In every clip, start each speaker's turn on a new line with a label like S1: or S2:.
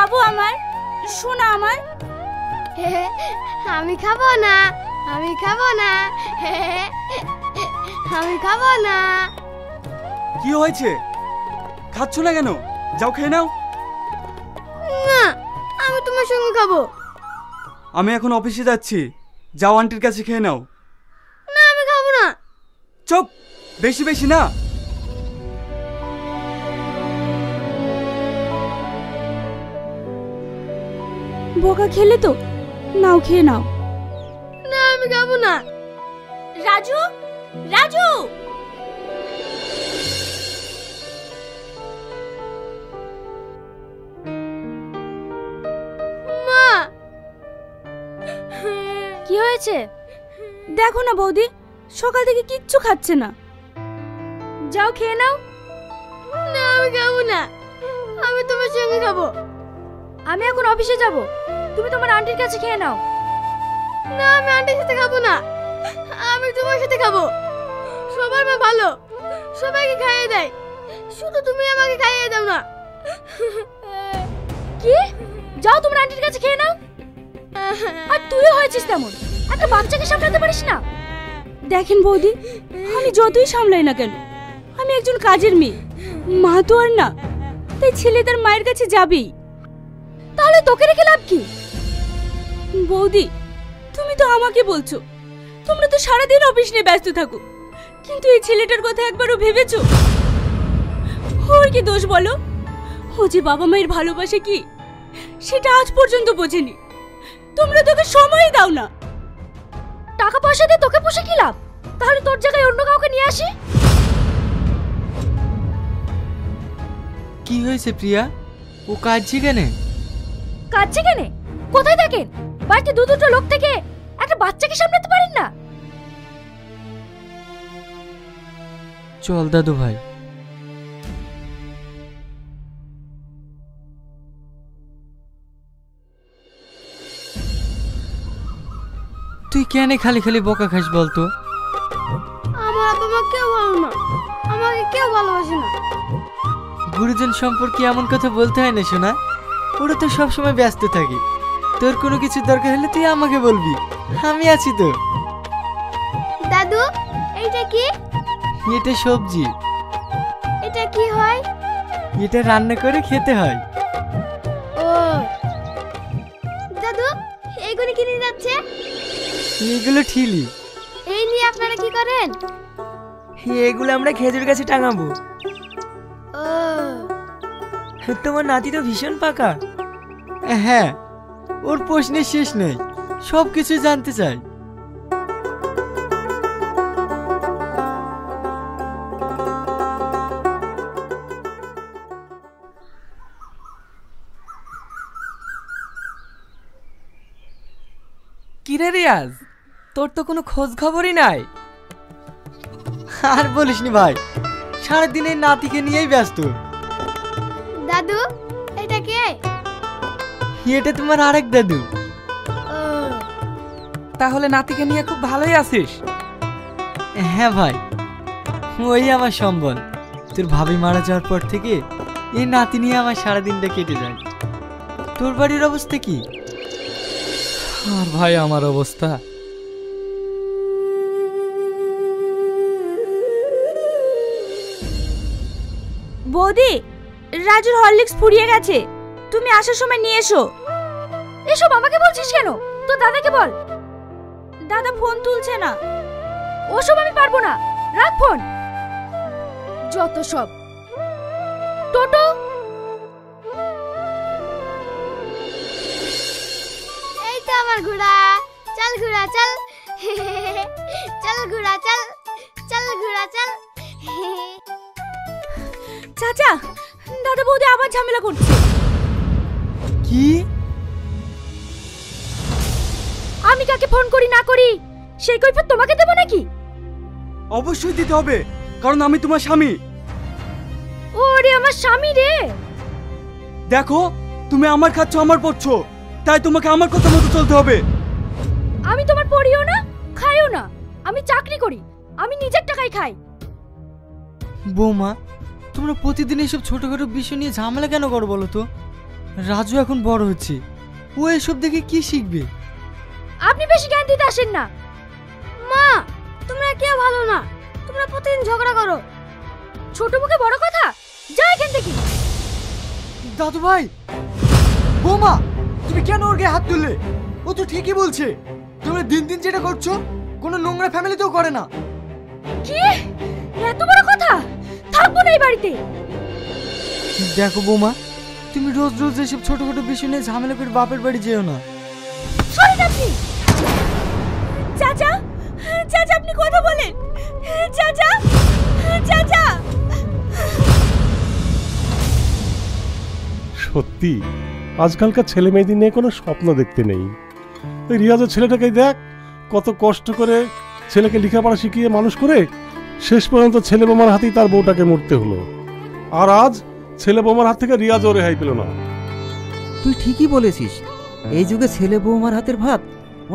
S1: বাবু আমার, শোনা আমার।
S2: আমি খাবো না, আমি খাবো না, আমি খাবো না।
S3: কি হয়েছে? খাচ্ছ না কেন? যাও খেয়ে নাও।
S2: না, আমি তোমার সঙ্গে খাবো।
S3: আমি এখন অফিসে যাচ্ছি, যাও আন্টির কাছে খেয়ে নাও।
S2: না, আমি খাবো না।
S3: চুপ, বেশি বেশি না।
S1: বোকা খেলে তো, নাও খেয়ে নাও।
S2: না, আমি খাবো না।
S1: রাজু, রাজু,
S2: মা,
S1: কি হয়েছে? দেখো না বৌদি, সকাল থেকে কিচ্ছু খাচ্ছে না। যাও খেয়ে নাও।
S2: না, আমি খাবো না। আমি তোমার সঙ্গে খাবো।
S1: আমি এখন অফিসে যাব, তুমি তোমার আন্টির কাছে খেয়ে নাও।
S2: না, আমি আন্টির সাথে খাবো না। আমি তোমার সাথে খাবো। সবার মা ভালো, সবাইকে খাইয়ে দেয়, শুধু তুমি আমাকে খাইয়ে দাও না।
S1: কি? যাও তোমার আন্টির কাছে খেয়ে নাও। আর তুইও হয়েছিস তেমন, একটা বাচ্চাকে সামলাতে পারিস না। দেখেন বৌদি, আমি যতই সামলাই না কেন, আমি একজন কাজের মেয়ে, মা তো আর না। তাই ছেলে তার মায়ের কাছে যাবেই। তাহলে তোকে রেখে লাভ কি? বৌদি, তুমি তো আমাকে বলছো তোমরা তো সারাদিন অফিস নিয়ে ব্যস্ত থাকো, কিন্তু এই ছেলেটার কথা একবারও ভেবেছো? ওর কি দোষ বলো? ও যে বাবা মায়ের ভালোবাসে কি সেটা আজ পর্যন্ত বোঝেনি। তোমরা তোকে সময় দাও না। টাকা পয়সা দিয়ে তোকে পুষে কি লাভ? তাহলে তোর জায়গায় অন্য কাউকে নিয়ে আসি।
S4: কি হয়েছে প্রিয়া? ও কাঁদছে কেন?
S1: কাঁদছে কেন? কোথায় থাকেন? বাড়িতে দুটো লোক থেকে একটা বাচ্চাকে সামলাতে পারেন না?
S4: চল দাদু ভাই। তুই কেন খালি খালি বকা খাস বলতো?
S2: আমার বাবা মা কেউ ভালো না, আমাকে কেউ ভালোবাসে না।
S4: গুরুজন সম্পর্কে এমন কথা বলতে হয় না শোনা। ওরা তো সবসময় ব্যস্ত থাকে। তোর কোনো কিছু দরকার হলে তুই আমাকে বলবি, আমি আছি তো।
S2: দাদু, এইটা কি?
S4: এটা সবজি।
S2: এটা কি হয়?
S4: এটা রান্না করে খেতে হয়।
S2: ও দাদু, এইগুলো কি নিয়ে যাচ্ছে?
S4: এগুলো ঠিলি।
S2: এই নিয়ে আপনারা কি করেন?
S5: এগুলো আমরা খেজুর গাছে টাঙাবো।
S2: ও,
S5: তোমার নাতি তো ভীষণ পাকা।
S4: হ্যাঁ, ওর প্রশ্নের শেষ নেই, সব কিছু জানতে চাই।
S5: কিরে রিয়াজ, তোর তো কোনো খোঁজ খবরই নাই।
S4: আর বলিসনি ভাই, সারাদিন এই নাতিকে নিয়েই ব্যস্ত।
S2: দাদু, এটা কে?
S4: এটা তোমার আরেক দাদু।
S2: ও,
S5: তাহলে নাতিকে নিয়ে খুব ভালোই আছিস।
S4: হ্যাঁ ভাই, ওই আমার সম্বল। তোর ভাবি মারা যাওয়ার পর থেকে এই নাতি নিয়ে আমার সারাদিনটা কেটে যায়। তোর বাড়ির অবস্থা কি?
S5: আর ভাই আমার অবস্থা,
S1: বৌদি, রাজুর হরলিক্স ফুরিয়ে গেছে, তুমি আসার সময় নিয়ে এসো। এসব আমাকে বলছিস কেন? তো দাদাকে বল। দাদা ফোন তুলছে না। ওসব আমি পারবো না, রাখ ফোন। যত সব। টোটো,
S2: এই তো আমার ঘোড়া। চল ঘোড়া চল, চল ঘোড়া চল, চল ঘোড়া চল।
S1: চাচা, দাদা বৌদি আবার ঝামেলা করছে।
S4: কি?
S1: আমি কাকে ফোন করি না করি সেই কৈফিয়ত তোমাকে দেব নাকি?
S3: অবশ্যই দিতে হবে, কারণ আমি তোমার স্বামী।
S1: ওরে আমার স্বামী রে।
S3: দেখো, তুমি আমার খাচ্ছ, আমার পড়ছো, তাই তোমাকে আমার কথা মতো চলতে হবে।
S1: আমি তোমার পড়িও না, খাইও না। আমি চাকরি করি, আমি নিজের টাকায় খাই।
S4: বৌমা, তোমরা প্রতিদিন এসব ছোটখাটো বিষয় নিয়ে ঝামেলা কেন করো বলো তো? রাজু এখন বড় হচ্ছে, ও এসব দেখে কি শিখবে?
S1: আপনি বেশি জ্ঞান দিতে আসেন না।
S2: মা, তোমরা কেউ ভালো না, তোমরা প্রতিদিন ঝগড়া করো।
S1: ছোট মুখে বড় কথা, যা এখান থেকে।
S4: দাদু ভাই, বৌমা, তুমি কেন ওর গায়ে হাত তুললে? ও তো ঠিকই বলছে। তোমরা দিন দিন যেটা করছো কোনো নোংরা ফ্যামিলিতেও করে না।
S1: কি এত বড় কথা? থাকবো না এই বাড়িতে।
S4: দেখো বৌমা, তুমি রোজ রোজ এসব ছোটখাটো বিষয় নিয়ে ঝামেলা করে বাপের বাড়ি যেও না।
S1: সরেন আপনি। চাচা, চাচা আপনি কথা বলেন। চাচা, চাচা।
S6: সত্যি আজকালকার ছেলে মেয়েদের নিয়ে কোনো স্বপ্ন দেখতে নেই। ওই রিয়াজের ছেলেটাকে দেখ, কত কষ্ট করে ছেলেকে লেখাপড়া শিখিয়ে মানুষ করে শেষ পর্যন্ত ছেলে বোমার হাতেই তার বউটাকে মরতে হলো। আর আজ ছেলে বোমার হাত থেকে রিয়াজও রেহাই পেল না।
S7: তুই ঠিকই বলেছিস, এই যুগে ছেলে বৌমার হাতের ভাত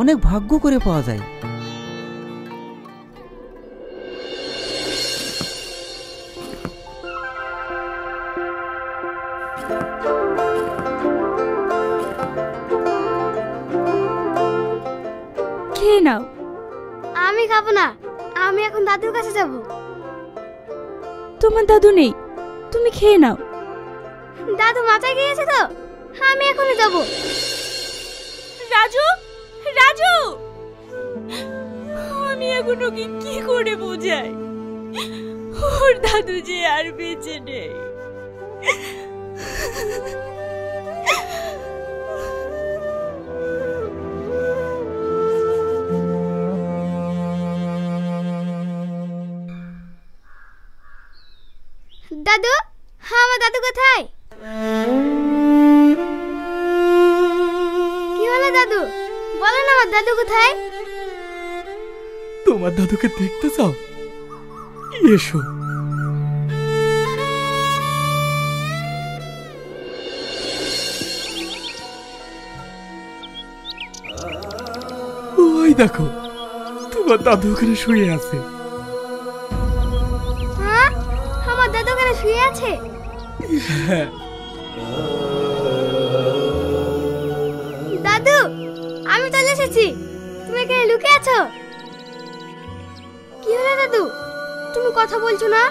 S7: অনেক ভাগ্য করে পাওয়া যায়।
S1: খেয়ে নাও।
S2: আমি খাবো না, আমি এখন দাদুর কাছে যাব।
S1: তোমার দাদু নেই, তুমি খেয়ে নাও।
S2: দাদু মাথায় গিয়েছে তো, আমি এখনই যাব।
S1: রাজু, রাজু, আমি এখন ওকে কি করে বোঝাই? ওর দাদু যে আর বেঁচে নেই।
S2: দাদু, আমার দাদু কোথায়? কি হলো দাদু, বলো না আমার দাদু কোথায়?
S5: তোমার দাদুকে দেখতে চাও? এসো। ওই দেখো, তোমার দাদু ওখানে শুয়ে আছে।
S2: হ্যাঁ, আমার দাদু ওখানে শুয়ে আছে।
S5: হ্যাঁ।
S2: দাদু, আমি চলে এসেছি, তুমি এখানে লুকিয়ে আছো। কি হলো দাদু, তুমি কথা বলছো না?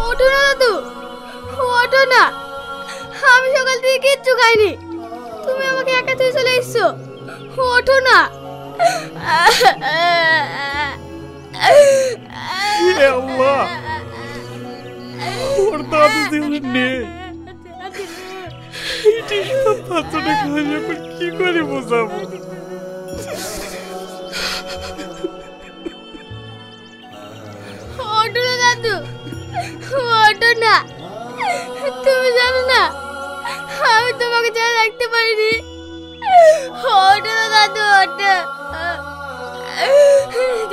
S2: ওঠো না দাদু, ওঠো না। আমি সকাল থেকে কিচ্ছু খাইনি, তুমি আমাকে একা তুই চলে এসছো। ওঠো না।
S6: হে আল্লাহ, ওর দাদু জীবনে নেই। এইটা সব বাচ্চাটা খাই, এখন কি করে বোঝাবো?
S2: ওঠো না দাদু, ওঠো না। তুমি জানো না আমি তোমাকে ছাড়া রাখতে পারিনি। ওঠো না দাদু, ওঠো।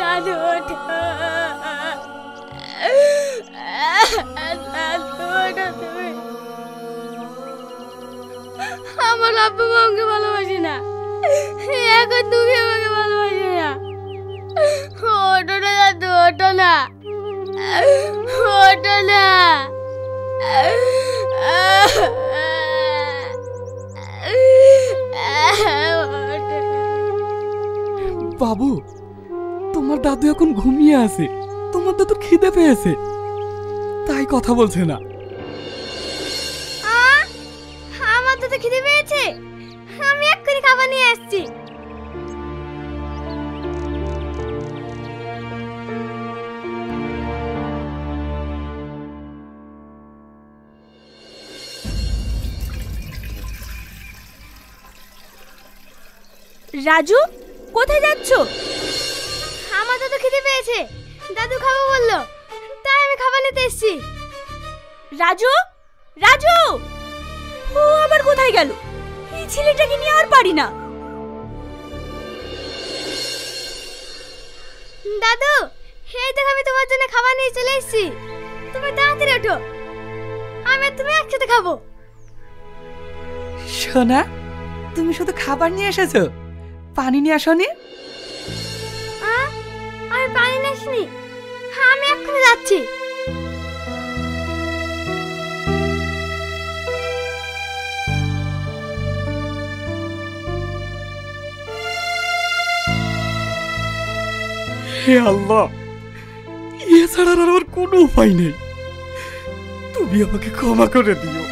S2: দাদু ওঠো। দাদু ওঠো তুমি। আমার আব্বু মা আমাকে ভালোবাসে না, এখন তুমি আমাকে ভালোবাসে না। ওঠো না দাদু, ওঠো না, ওঠো না।
S5: বাবু, তোমার দাদু এখন ঘুমিয়ে আছে। তোমার দাদু খিদে পেয়েছে, তাই কথা বলছে না।
S2: আমার তো খিদে পেয়েছে, আমি এক্ষুনি খাবার নিয়ে আসছি।
S1: রাজু, কোথায় যাচ্ছো?
S2: আমার তো খিদে পেয়েছে, দাদু খাবো বললো, তাই আমি খাবার নিতে এসেছি।
S1: রাজু, রাজু, ও আবার কোথায় গেল? এই ছেলেটাকে নিয়ে আর পারি না।
S2: দাদু, এই দেখো আমি তোমার জন্য খাবার নিয়ে চলে এসেছি, তুমি তাড়াতাড়ি ওঠো, আমি আর তুমি একসাথে খাবো।
S5: সোনা, তুমি শুধু খাবার নিয়ে এসেছো, পানি নিয়ে আসোনি?
S2: আমি পানি নিয়ে আসিনি, আমি এক্ষুনি যাচ্ছি।
S5: হে আল্লাহ, এছাড়া আর আমার কোনো উপায় নেই, তুমি আমাকে ক্ষমা করে দিও।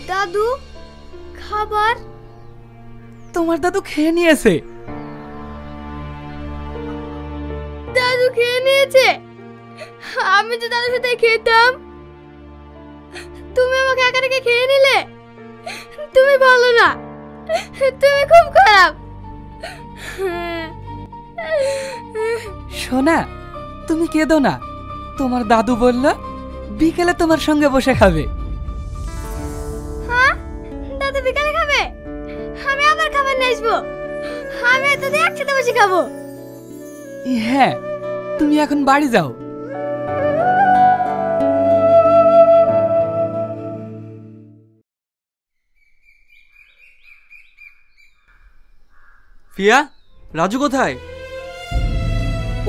S2: দাদু, খাবার?
S5: তোমার দাদু খেয়ে নিয়েছে।
S2: দাদু খেয়ে নিয়েছে? আমি তো দাদুর সাথে খেতাম। তুমি আমাকে একা রেখে খেয়ে নিলে। তুমি ভালো না, তুমি খুব খারাপ।
S5: সোনা, তুমি কেঁদো না। তোমার দাদু বলল বিকেলে তোমার সঙ্গে বসে খাবে।
S2: হ্যাঁ, দাদু বিকালে খাবে? আমি আবার খাবার নিয়ে আসবো। আমি আর দাদু একসাথে বসে খাবো।
S5: হ্যাঁ, তুমি এখন বাড়ি যাও।
S3: ফিয়া, রাজু কোথায়?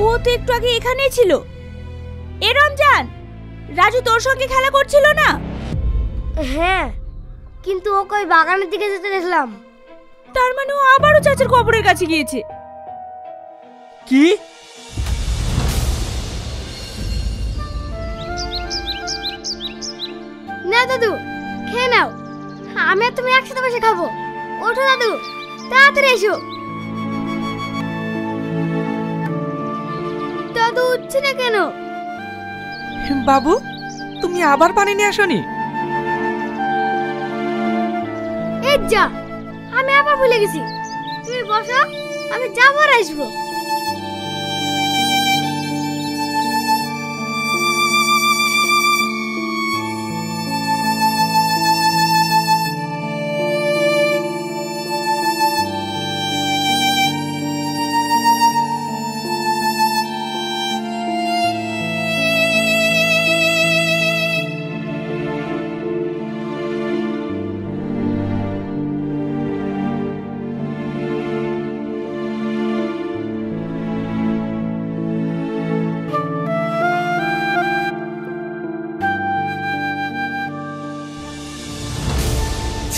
S1: ও তো একটু আগে এখানেই ছিল। এ রমজান, রাজু তোর সঙ্গে খেলা করছিল না?
S2: হ্যাঁ, কিন্তু ও কই বাগানের দিকে যেতে দেখলাম।
S1: তার মানে ও আবারও চাচার কবরের কাছে গিয়েছে।
S3: কি?
S2: না দাদু, খেয়ে নাও। আমি আর তুমি একসাথে বসে খাবো। ওঠো দাদু, তাড়াতাড়ি এসো। দাদু উঠছে না কেন?
S5: বাবু, তুমি আবার পানি নিয়ে আসোনি?
S2: এই যা, আমি আবার ভুলে গেছি। তুমি বসো, আমি যাবো আর আসবো।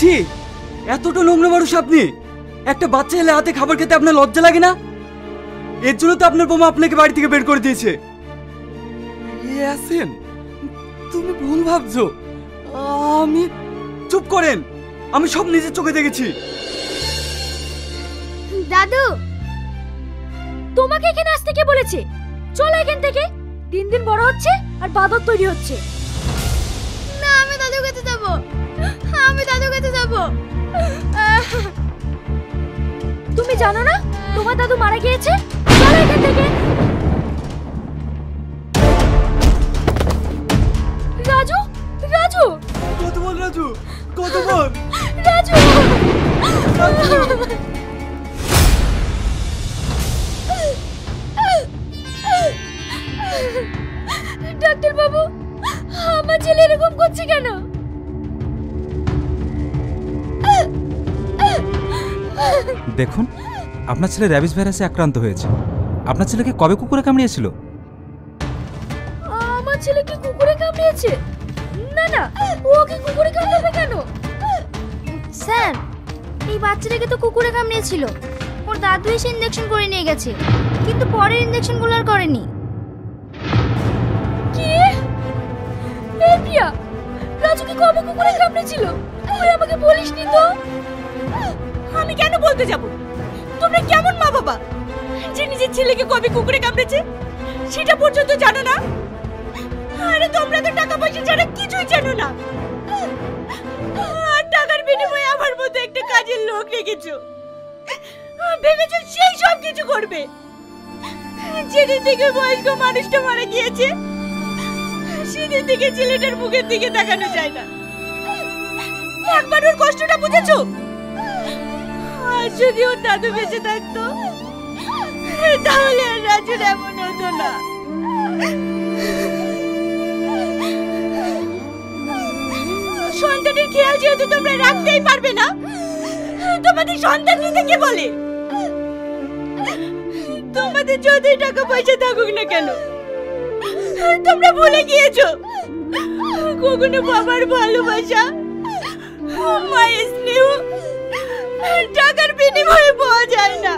S3: ছি, এতটা নোংরা মানুষ আপনি! একটা বাচ্চা ছেলে হাতে খাবার খেতে আপনার লজ্জা লাগে না? এর জন্য তো আপনার বৌমা আপনাকে বাড়ি থেকে বের করে দিয়েছে।
S5: ইয়াসিন, তুমি ভুল ভাবছো। আমি...
S3: চুপ করেন, আমি সব নিজের চোখে দেখেছি।
S2: দাদু,
S1: তোমাকে এখানে আসতে কে বলেছে? চলো এখান থেকে। দিন দিন বড় হচ্ছে আর বাদর তৈরি হচ্ছে।
S2: না, আমি দাদুর কাছে যাবো। আমি দাদুর কাছে যাবো।
S1: তুমি জানো না তোমার দাদু মারা গিয়েছে? চলো এখান থেকে। রাজু, রাজু,
S3: কত বল রাজু, কত বল
S1: রাজু। ডাক্তার বাবু, আমার ছেলে এরকম করছে কেন?
S8: দেখুন, আপনার ছেলে র্যাবিস ভাইরাসে আক্রান্ত হয়েছে। আপনার ছেলেকে কবে কুকুরে কামড়িয়েছিল?
S1: আমার ছেলে কি কুকুরে কামড়িয়েছে? না না, ও কি কুকুরে কামড়াবে কেন?
S2: স্যার, এই বাচ্চাটাকে তো কুকুরে কামড়িয়েছিল। ওর দাদু এসে ইনজেকশন করে নিয়ে গেছে, কিন্তু পরের ইনজেকশনগুলো আর করেনি।
S1: কি? এই পিয়া, রাজু কি কবে কুকুরে কামড়েছিল? তুই আমাকে বলিসনি তো। আমি কেন বলতে যাব? তোমরা কেমন মা বাবা যে নিজের ছেলেকে কবে কুকুরে কামড়েছে সেটা পর্যন্ত জানো না? আরে তোমরা তো টাকা পয়সা ছাড়া কিছুই জানো না। আর টাকার বিনিময়ে আমার মতো একটা কাজের লোক রেখেছো। ভেবেছো সেই সব কিছু করবে। যেদিন থেকে বয়স্ক মানুষটা মারা গিয়েছে সেদিন থেকে ছেলেটার মুখের দিকে তাকানো যায় না। একবার ওর কষ্টটা বুঝেছো? আর যদি ওর দাদু বেঁচে থাকতো তাহলে আর রাজুর এমন হতো হতো না। সন্তানের খেয়াল যেহেতু তোমরা রাখতেই পারবে না, তোমাদের সন্তান নিতে কে বলে? তোমাদের যতই টাকা পয়সা থাকুক না কেন, তোমরা ভুলে গিয়েছো কখনো বাবার ভালোবাসা, মায়ের স্নেহ টাকার বিনিময়ে পাওয়া যায় না।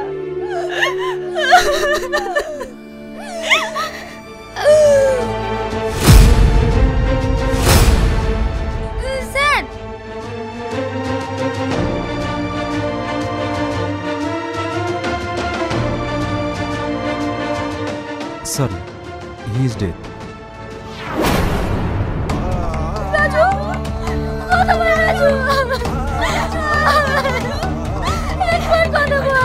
S2: Sir,
S8: sorry, he is dead.
S2: Raju, কথা বল রাজু, একবার কথা বল।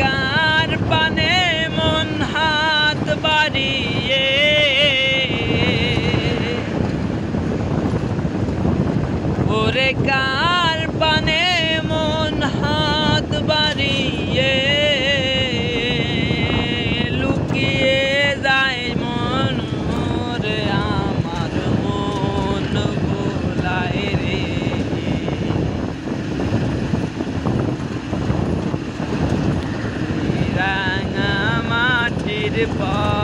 S9: কার পানে মন হাত বাড়িয়ে, ওরে কার পানে মন হাত বাড়িয়ে, লুকিয়ে যায় মন রে আমার মন ভোলায় রে। রাঙা মাটির পা